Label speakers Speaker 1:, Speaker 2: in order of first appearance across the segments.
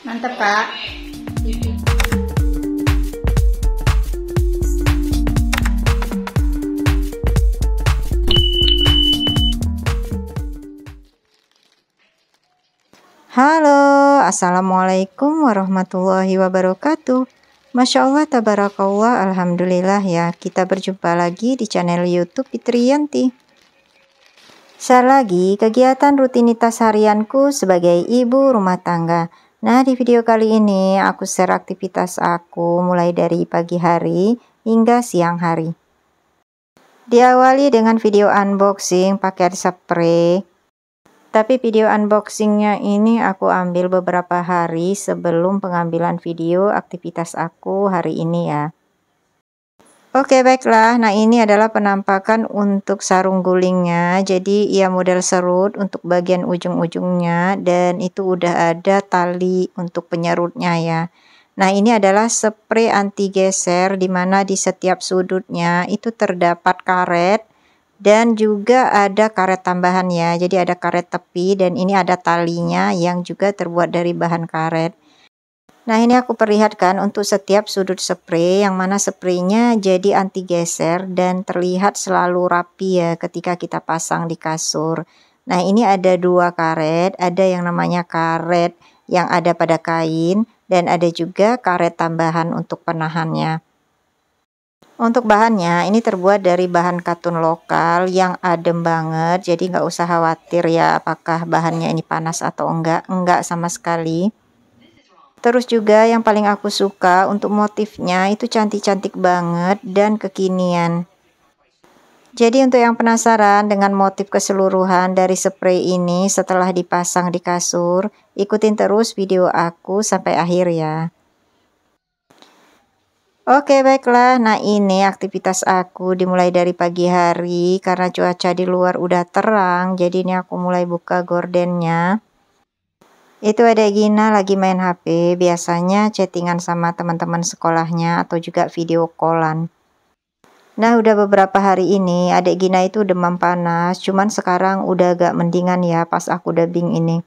Speaker 1: Mantap, Kak.
Speaker 2: Halo, assalamualaikum warahmatullahi wabarakatuh. Masya Allah, tabarakallah, alhamdulillah ya. Kita berjumpa lagi di channel YouTube Fitriyanti. Share lagi kegiatan rutinitas harianku sebagai ibu rumah tangga. Nah, di video kali ini aku share aktivitas aku mulai dari pagi hari hingga siang hari. Diawali dengan video unboxing pakai spray. Tapi video unboxingnya ini aku ambil beberapa hari sebelum pengambilan video aktivitas aku hari ini ya. Oke, baiklah, nah ini adalah penampakan untuk sarung gulingnya. Jadi ia model serut untuk bagian ujung-ujungnya, dan itu udah ada tali untuk penyerutnya ya. Nah, ini adalah spray anti geser, dimana di setiap sudutnya itu terdapat karet. Dan juga ada karet tambahan ya, jadi ada karet tepi dan ini ada talinya yang juga terbuat dari bahan karet. Nah, ini aku perlihatkan untuk setiap sudut spray, yang mana spraynya jadi anti geser dan terlihat selalu rapi ya ketika kita pasang di kasur. Nah, ini ada dua karet, ada yang namanya karet yang ada pada kain dan ada juga karet tambahan untuk penahannya. Untuk bahannya ini terbuat dari bahan katun lokal yang adem banget, jadi nggak usah khawatir ya apakah bahannya ini panas atau enggak sama sekali. Terus juga yang paling aku suka untuk motifnya itu cantik-cantik banget dan kekinian. Jadi untuk yang penasaran dengan motif keseluruhan dari spray ini setelah dipasang di kasur, ikutin terus video aku sampai akhir ya. Oke, baiklah, nah ini aktivitas aku dimulai dari pagi hari karena cuaca di luar udah terang, jadi ini aku mulai buka gordennya. Itu ada Gina lagi main HP, biasanya chattingan sama teman-teman sekolahnya atau juga video callan. Nah, udah beberapa hari ini adik Gina itu demam panas, cuman sekarang udah agak mendingan ya pas aku dubbing ini.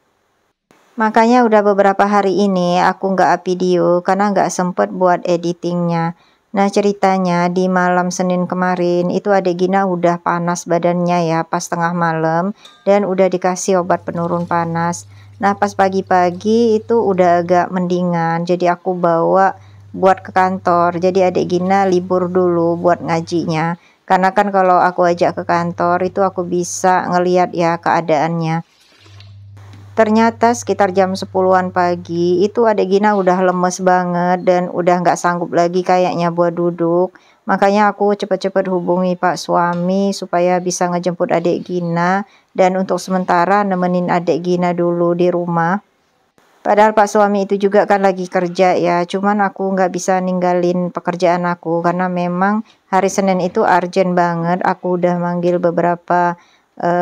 Speaker 2: Makanya udah beberapa hari ini aku nggak up video karena nggak sempet buat editingnya. Nah, ceritanya di malam Senin kemarin itu adik Gina udah panas badannya ya pas tengah malam dan udah dikasih obat penurun panas. Nah, pas pagi-pagi itu udah agak mendingan, jadi aku bawa buat ke kantor. Jadi adik Gina libur dulu buat ngajinya. Karena kan kalau aku ajak ke kantor itu aku bisa ngeliat ya keadaannya. Ternyata sekitar jam 10-an pagi itu adik Gina udah lemes banget dan udah nggak sanggup lagi kayaknya buat duduk. Makanya aku cepet-cepet hubungi Pak suami supaya bisa ngejemput adik Gina dan untuk sementara nemenin adik Gina dulu di rumah. Padahal Pak suami itu juga kan lagi kerja ya, cuman aku nggak bisa ninggalin pekerjaan aku karena memang hari Senin itu urgent banget. Aku udah manggil beberapa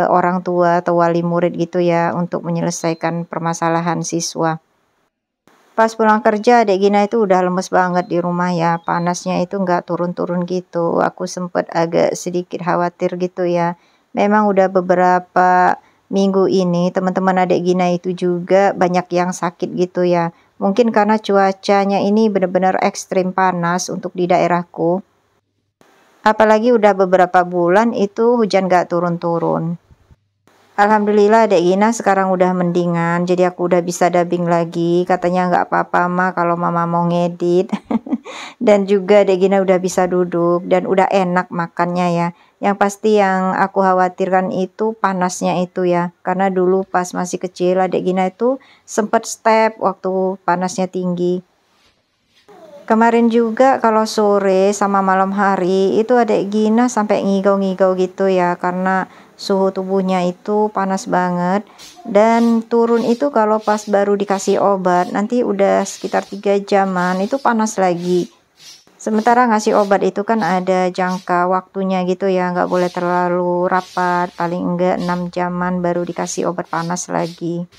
Speaker 2: orang tua atau wali murid gitu ya untuk menyelesaikan permasalahan siswa. Pas pulang kerja adik Gina itu udah lemes banget di rumah ya, panasnya itu nggak turun-turun gitu. Aku sempet agak sedikit khawatir gitu ya. Memang udah beberapa minggu ini teman-teman adik Gina itu juga banyak yang sakit gitu ya. Mungkin karena cuacanya ini benar-benar ekstrim panas untuk di daerahku. Apalagi udah beberapa bulan itu hujan gak turun-turun. Alhamdulillah adik Gina sekarang udah mendingan, jadi aku udah bisa dubbing lagi. Katanya nggak apa-apa mah kalau mama mau ngedit. Dan juga adik Gina udah bisa duduk dan udah enak makannya ya. Yang pasti yang aku khawatirkan itu panasnya itu ya. Karena dulu pas masih kecil adik Gina itu sempet step waktu panasnya tinggi. Kemarin juga kalau sore sama malam hari itu adik Gina sampai ngigau-ngigau gitu ya karena suhu tubuhnya itu panas banget dan turun itu kalau pas baru dikasih obat nanti udah sekitar 3 jaman itu panas lagi. Sementara ngasih obat itu kan ada jangka waktunya gitu ya, nggak boleh terlalu rapat, paling enggak 6 jaman baru dikasih obat panas lagi.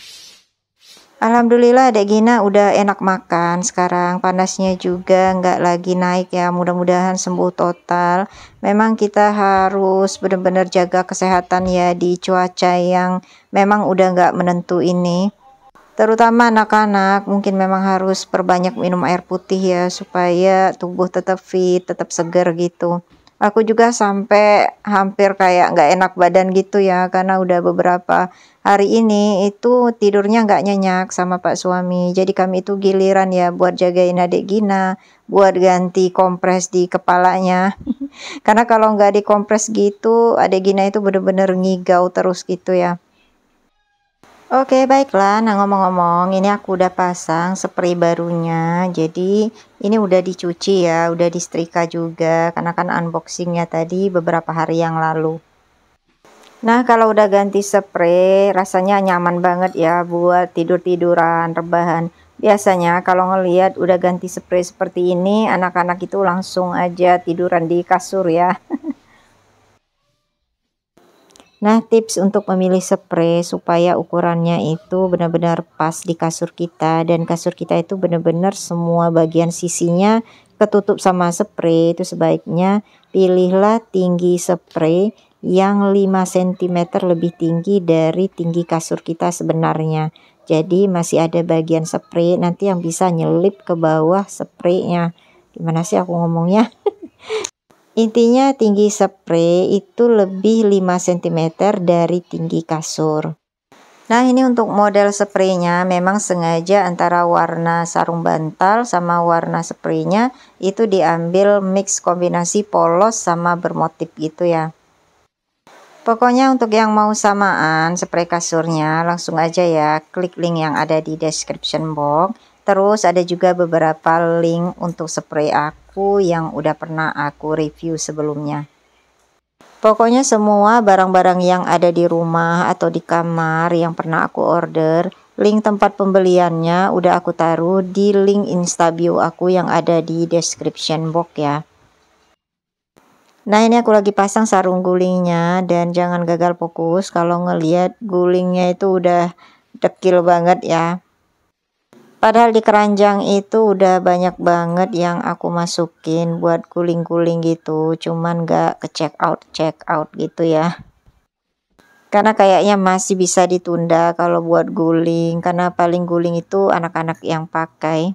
Speaker 2: Alhamdulillah adik Gina udah enak makan sekarang, panasnya juga nggak lagi naik ya, mudah-mudahan sembuh total. Memang kita harus benar-benar jaga kesehatan ya di cuaca yang memang udah nggak menentu ini. Terutama anak-anak mungkin memang harus perbanyak minum air putih ya, supaya tubuh tetap fit, tetap segar gitu. Aku juga sampai hampir kayak nggak enak badan gitu ya, karena udah beberapa hari ini itu tidurnya nggak nyenyak sama Pak suami. Jadi kami itu giliran ya buat jagain adik Gina, buat ganti kompres di kepalanya. Karena kalau nggak dikompres gitu, adik Gina itu bener-bener ngigau terus gitu ya. Oke, baiklah. Nah, ngomong-ngomong, ini aku udah pasang spray barunya. Jadi, ini udah dicuci ya, udah disetrika juga, karena kan unboxingnya tadi beberapa hari yang lalu. Nah, kalau udah ganti spray, rasanya nyaman banget ya buat tidur-tiduran, rebahan. Biasanya kalau ngelihat udah ganti spray seperti ini, anak-anak itu langsung aja tiduran di kasur ya. Nah, tips untuk memilih spray supaya ukurannya itu benar-benar pas di kasur kita, dan kasur kita itu benar-benar semua bagian sisinya ketutup sama spray, itu sebaiknya pilihlah tinggi spray yang 5 cm lebih tinggi dari tinggi kasur kita sebenarnya. Jadi masih ada bagian spray nanti yang bisa nyelip ke bawah spraynya. Gimana sih aku ngomongnya? Intinya tinggi spray itu lebih 5 cm dari tinggi kasur. Nah, ini untuk model spraynya memang sengaja antara warna sarung bantal sama warna spraynya itu diambil mix kombinasi polos sama bermotif gitu ya. Pokoknya untuk yang mau samaan spray kasurnya langsung aja ya klik link yang ada di description box. Terus ada juga beberapa link untuk spray aku yang udah pernah aku review sebelumnya. Pokoknya semua barang-barang yang ada di rumah atau di kamar yang pernah aku order, link tempat pembeliannya udah aku taruh di link Instabio aku yang ada di description box ya. Nah, ini aku lagi pasang sarung gulingnya, dan jangan gagal fokus kalau ngelihat gulingnya itu udah dekil banget ya. Padahal di keranjang itu udah banyak banget yang aku masukin buat guling-guling gitu, cuman gak ke check out gitu ya. Karena kayaknya masih bisa ditunda kalau buat guling, karena paling guling itu anak-anak yang pakai.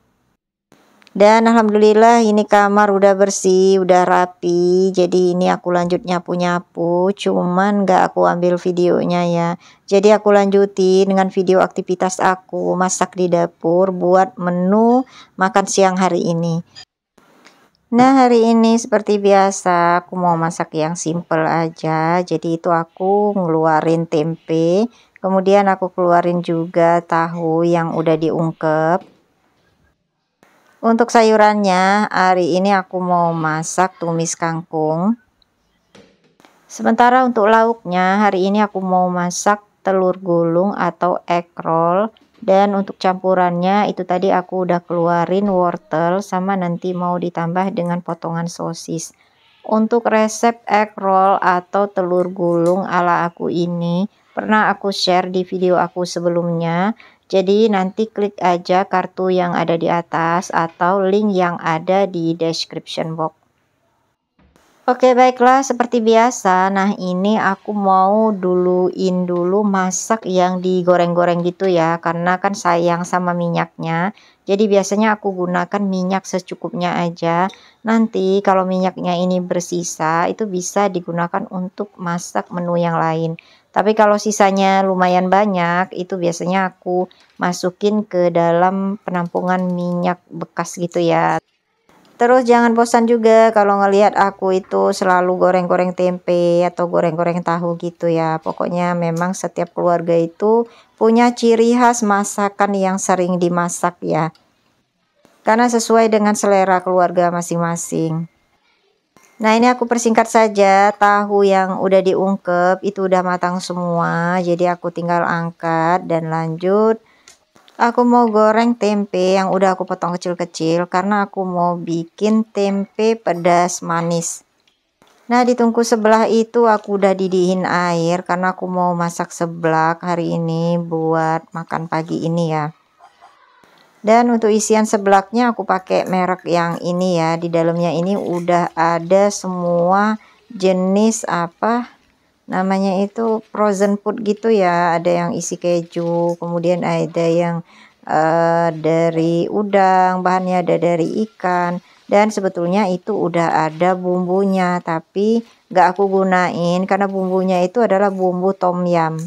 Speaker 2: Dan alhamdulillah ini kamar udah bersih, udah rapi. Jadi ini aku lanjut nyapu-nyapu, cuman gak aku ambil videonya ya. Jadi aku lanjutin dengan video aktivitas aku masak di dapur buat menu makan siang hari ini. Nah, hari ini seperti biasa aku mau masak yang simple aja. Jadi itu aku ngeluarin tempe, kemudian aku keluarin juga tahu yang udah diungkep. Untuk sayurannya, hari ini aku mau masak tumis kangkung. Sementara untuk lauknya, hari ini aku mau masak telur gulung atau egg roll. Dan untuk campurannya, itu tadi aku udah keluarin wortel sama nanti mau ditambah dengan potongan sosis. Untuk resep egg roll atau telur gulung ala aku ini, pernah aku share di video aku sebelumnya. Jadi nanti klik aja kartu yang ada di atas atau link yang ada di description box. Oke, baiklah, seperti biasa. Nah, ini aku mau duluin dulu masak yang digoreng-goreng gitu ya, karena kan sayang sama minyaknya. Jadi biasanya aku gunakan minyak secukupnya aja. Nanti kalau minyaknya ini bersisa, itu bisa digunakan untuk masak menu yang lain. Tapi kalau sisanya lumayan banyak, itu biasanya aku masukin ke dalam penampungan minyak bekas gitu ya. Terus jangan bosan juga kalau ngelihat aku itu selalu goreng-goreng tempe atau goreng-goreng tahu gitu ya. Pokoknya memang setiap keluarga itu punya ciri khas masakan yang sering dimasak ya. Karena sesuai dengan selera keluarga masing-masing. Nah, ini aku persingkat saja, tahu yang udah diungkep itu udah matang semua. Jadi aku tinggal angkat dan lanjut. Aku mau goreng tempe yang udah aku potong kecil-kecil karena aku mau bikin tempe pedas manis. Nah, di tungku sebelah itu aku udah didihin air karena aku mau masak seblak hari ini buat makan pagi ini ya. Dan untuk isian seblaknya aku pakai merek yang ini ya. Di dalamnya ini udah ada semua jenis namanya itu frozen food gitu ya, ada yang isi keju, kemudian ada yang dari udang, bahannya ada dari ikan, dan sebetulnya itu udah ada bumbunya, tapi nggak aku gunain karena bumbunya itu adalah bumbu tom yum.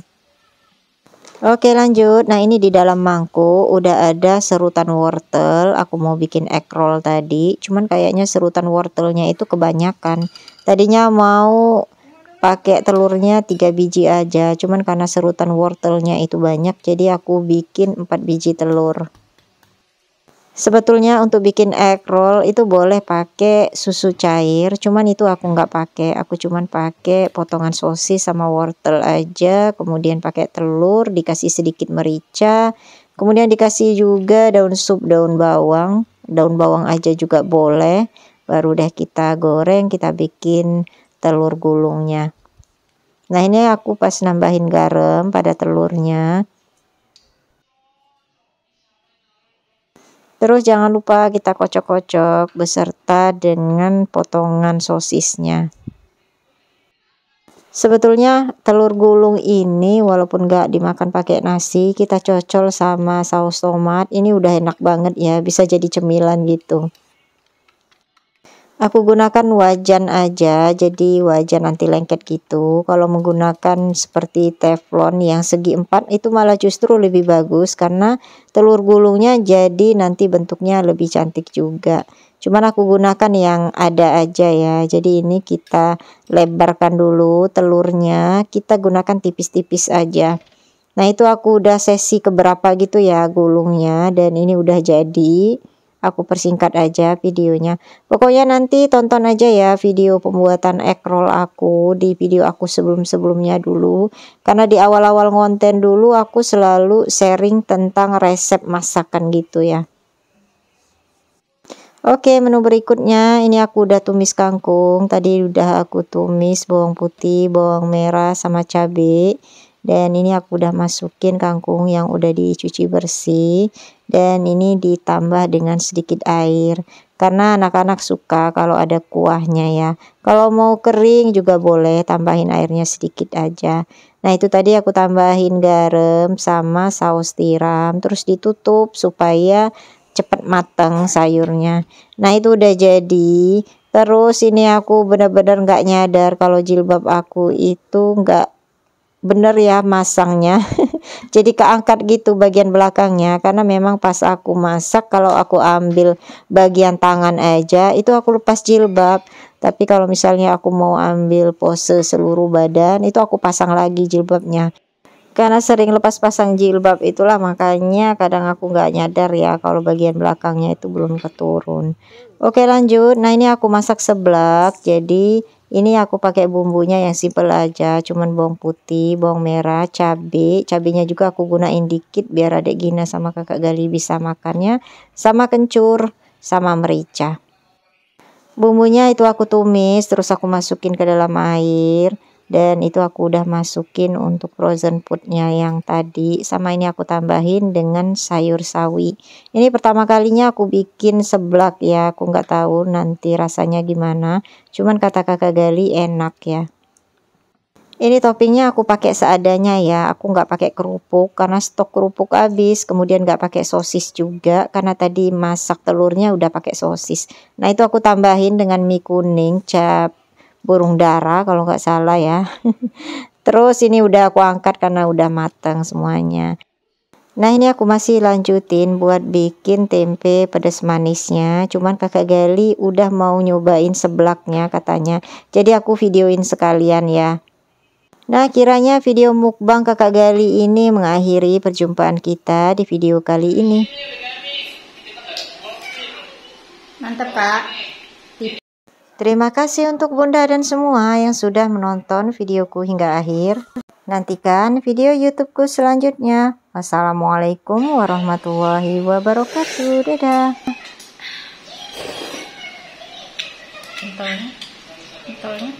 Speaker 2: Oke lanjut, nah ini di dalam mangkuk udah ada serutan wortel, aku mau bikin egg roll tadi, cuman kayaknya serutan wortelnya itu kebanyakan. Tadinya mau pakai telurnya 3 biji aja, cuman karena serutan wortelnya itu banyak, jadi aku bikin 4 biji telur. Sebetulnya untuk bikin egg roll itu boleh pakai susu cair, cuman itu aku nggak pakai. Aku cuman pakai potongan sosis sama wortel aja, kemudian pakai telur, dikasih sedikit merica, kemudian dikasih juga daun sup, daun bawang aja juga boleh. Baru deh kita goreng, kita bikin telur gulungnya. Nah ini aku pas nambahin garam pada telurnya. Terus jangan lupa kita kocok-kocok beserta dengan potongan sosisnya. Sebetulnya telur gulung ini walaupun nggak dimakan pakai nasi, kita cocol sama saus tomat. Ini udah enak banget ya, bisa jadi cemilan gitu. Aku gunakan wajan aja, jadi wajan anti lengket gitu. Kalau menggunakan seperti teflon yang segi 4 itu malah justru lebih bagus karena telur gulungnya jadi nanti bentuknya lebih cantik juga. Cuman aku gunakan yang ada aja ya. Jadi ini kita lebarkan dulu telurnya, kita gunakan tipis-tipis aja. Nah itu aku udah sesi keberapa gitu ya gulungnya, dan ini udah jadi. Aku persingkat aja videonya. Pokoknya nanti tonton aja ya video pembuatan egg roll aku di video aku sebelum-sebelumnya dulu. Karena di awal-awal konten dulu aku selalu sharing tentang resep masakan gitu ya. Oke, menu berikutnya ini aku udah tumis kangkung. Tadi udah aku tumis bawang putih, bawang merah sama cabai. Dan ini aku udah masukin kangkung yang udah dicuci bersih. Dan ini ditambah dengan sedikit air. Karena anak-anak suka kalau ada kuahnya ya. Kalau mau kering juga boleh, tambahin airnya sedikit aja. Nah itu tadi aku tambahin garam sama saus tiram. Terus ditutup supaya cepat matang sayurnya. Nah itu udah jadi. Terus ini aku benar-benar nggak nyadar kalau jilbab aku itu nggak bener ya masangnya. Jadi keangkat gitu bagian belakangnya, karena memang pas aku masak kalau aku ambil bagian tangan aja itu aku lepas jilbab. Tapi kalau misalnya aku mau ambil pose seluruh badan itu aku pasang lagi jilbabnya. Karena sering lepas pasang jilbab itulah makanya kadang aku nggak nyadar ya kalau bagian belakangnya itu belum keturun. Oke lanjut. Nah ini aku masak seblak. Jadi ini aku pakai bumbunya yang simple aja. Cuman bawang putih, bawang merah, cabai. Cabainya juga aku gunain dikit biar adek Gina sama kakak Gali bisa makannya. Sama kencur, sama merica. Bumbunya itu aku tumis, terus aku masukin ke dalam air. Dan itu aku udah masukin untuk frozen foodnya yang tadi. Sama ini aku tambahin dengan sayur sawi. Ini pertama kalinya aku bikin seblak ya. Aku nggak tahu nanti rasanya gimana. Cuman kata kakak Gali enak ya. Ini toppingnya aku pakai seadanya ya. Aku nggak pakai kerupuk karena stok kerupuk habis. Kemudian nggak pakai sosis juga karena tadi masak telurnya udah pakai sosis. Nah itu aku tambahin dengan mie kuning cap burung dara kalau nggak salah ya. Terus ini udah aku angkat karena udah matang semuanya. Nah ini aku masih lanjutin buat bikin tempe pedas manisnya. Cuman kakak Gali udah mau nyobain seblaknya katanya. Jadi aku videoin sekalian ya. Nah kiranya video mukbang kakak Gali ini mengakhiri perjumpaan kita di video kali ini.
Speaker 1: Mantap kak.
Speaker 2: Terima kasih untuk Bunda dan semua yang sudah menonton videoku hingga akhir. Nantikan video YouTubeku selanjutnya. Wassalamualaikum warahmatullahi wabarakatuh. Dadah.
Speaker 1: Pentolnya.